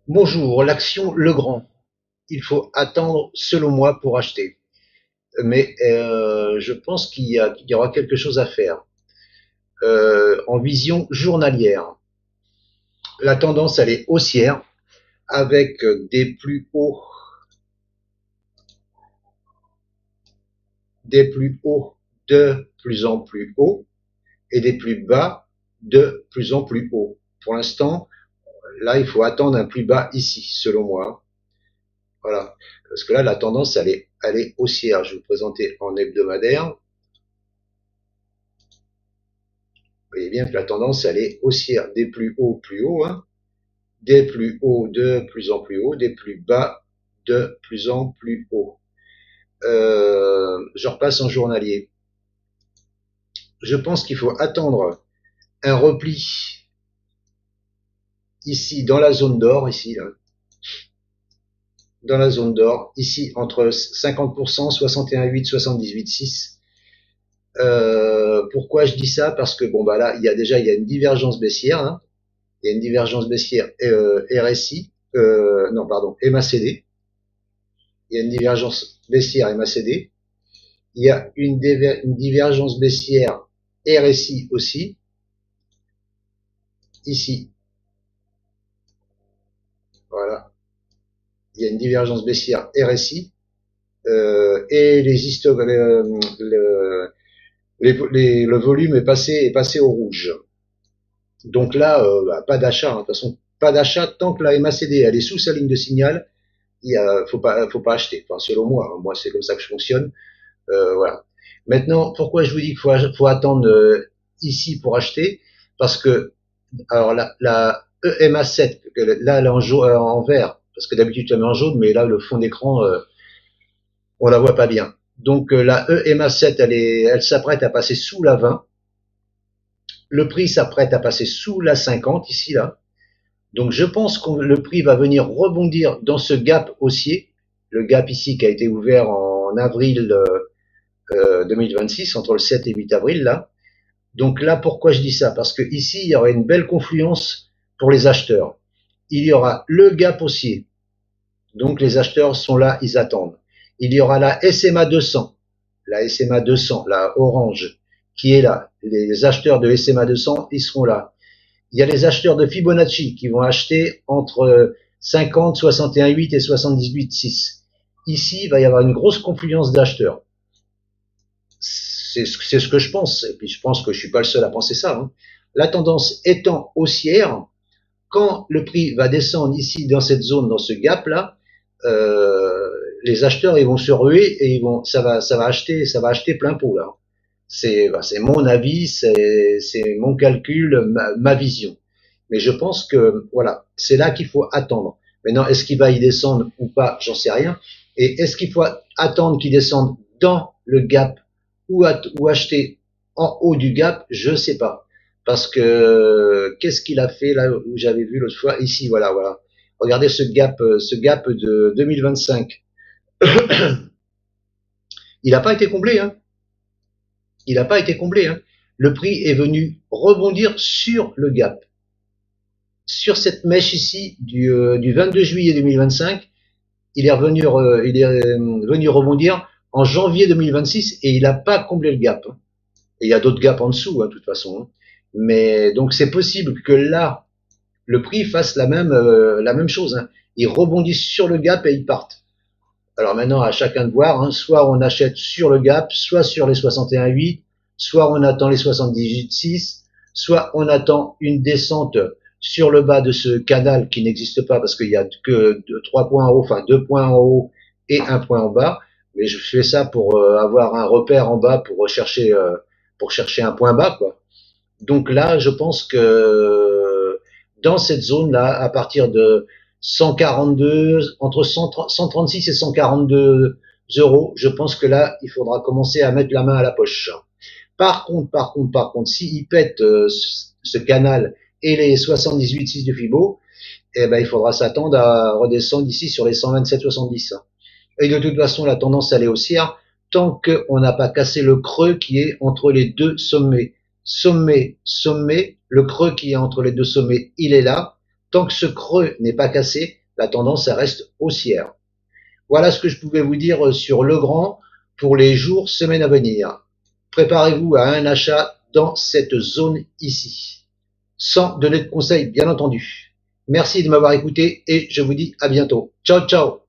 Bonjour, l'action Legrand. Il faut attendre, selon moi, pour acheter. Mais je pense qu'il y aura quelque chose à faire. En vision journalière, la tendance, elle est haussière, avec des plus hauts de plus en plus hauts et des plus bas de plus en plus hauts. Pour l'instant, là, il faut attendre un plus bas ici, selon moi. Voilà. Parce que là, la tendance, elle est haussière. Je vais vous présenter en hebdomadaire. Vous voyez bien que la tendance, elle est haussière. Des plus haut, hein. Des plus hauts de plus en plus haut, des plus bas de plus en plus haut. Je repasse en journalier. Je pense qu'il faut attendre un repli ici dans la zone d'or, ici, là, dans la zone d'or, ici entre 50%, 61,8, 78,6. Pourquoi je dis ça? Parce que bon bah là, il y a une divergence baissière, hein. Il y a une divergence baissière RSI, non pardon, MACD. Il y a une divergence baissière MACD. Il y a une divergence baissière RSI aussi, ici. Voilà. Il y a une divergence baissière RSI et le volume est passé au rouge. Donc là, bah, pas d'achat. Hein. De toute façon, pas d'achat tant que la MACD elle est sous sa ligne de signal. Faut pas acheter. Enfin, selon moi, hein. Moi c'est comme ça que je fonctionne. Voilà. Maintenant, pourquoi je vous dis qu'il faut attendre ici pour acheter? Parce que alors la EMA7, là elle est en vert, parce que d'habitude elle est en jaune, mais là le fond d'écran on la voit pas bien. Donc la EMA7 elle s'apprête à passer sous la 20. Le prix s'apprête à passer sous la 50 ici là. Donc je pense que le prix va venir rebondir dans ce gap haussier, le gap ici qui a été ouvert en avril 2026, entre le 7 et 8 avril là. Donc là, pourquoi je dis ça? Parce que ici, il y aura une belle confluence pour les acheteurs. Il y aura le gap haussier. Donc les acheteurs sont là, ils attendent. Il y aura la SMA 200, la orange, qui est là. Les acheteurs de SMA 200, ils seront là. Il y a les acheteurs de Fibonacci qui vont acheter entre 50, 61,8 et 78,6. Ici, il va y avoir une grosse confluence d'acheteurs. C'est ce que je pense. Et puis je pense que je suis pas le seul à penser ça. Hein. La tendance étant haussière, quand le prix va descendre ici dans cette zone, dans ce gap là, les acheteurs ils vont se ruer et ça va acheter plein pot là. C'est mon avis, c'est mon calcul, ma vision. Mais je pense que voilà, c'est là qu'il faut attendre. Maintenant, est-ce qu'il va y descendre ou pas, j'en sais rien. Et est-ce qu'il faut attendre qu'il descende dans le gap ou acheter en haut du gap, je ne sais pas. Parce que qu'est-ce qu'il a fait là où j'avais vu l'autre fois? Ici, voilà, voilà. Regardez ce gap de 2025. Il n'a pas été comblé, hein. Il n'a pas été comblé, hein. Le prix est venu rebondir sur le gap. Sur cette mèche ici du 22 juillet 2025, il est venu rebondir en janvier 2026 et il n'a pas comblé le gap. Et il y a d'autres gaps en dessous, hein, de toute façon. Hein. Mais donc c'est possible que là, le prix fasse la même chose. Hein. Ils rebondissent sur le gap et ils partent. Alors maintenant, à chacun de voir, hein, soit on achète sur le gap, soit sur les 61,8, soit on attend les 78,6, soit on attend une descente sur le bas de ce canal qui n'existe pas parce qu'il y a que 3 points en haut, enfin 2 points en haut et un point en bas. Mais je fais ça pour avoir un repère en bas pour chercher un point bas, quoi. Donc là, je pense que dans cette zone-là, à partir de 142, entre 136 et 142 euros, je pense que là, il faudra commencer à mettre la main à la poche. Par contre, s'il pète ce canal et les 78,6 de Fibo, eh ben, il faudra s'attendre à redescendre ici sur les 127,70. Et de toute façon, la tendance, elle est haussière tant qu'on n'a pas cassé le creux qui est entre les deux sommets. Sommet, sommet, le creux qui est entre les deux sommets, il est là. tant que ce creux n'est pas cassé, la tendance elle reste haussière. Voilà ce que je pouvais vous dire sur Legrand pour les jours, semaines à venir. Préparez-vous à un achat dans cette zone ici, sans donner de conseils bien entendu. Merci de m'avoir écouté et je vous dis à bientôt. Ciao ciao.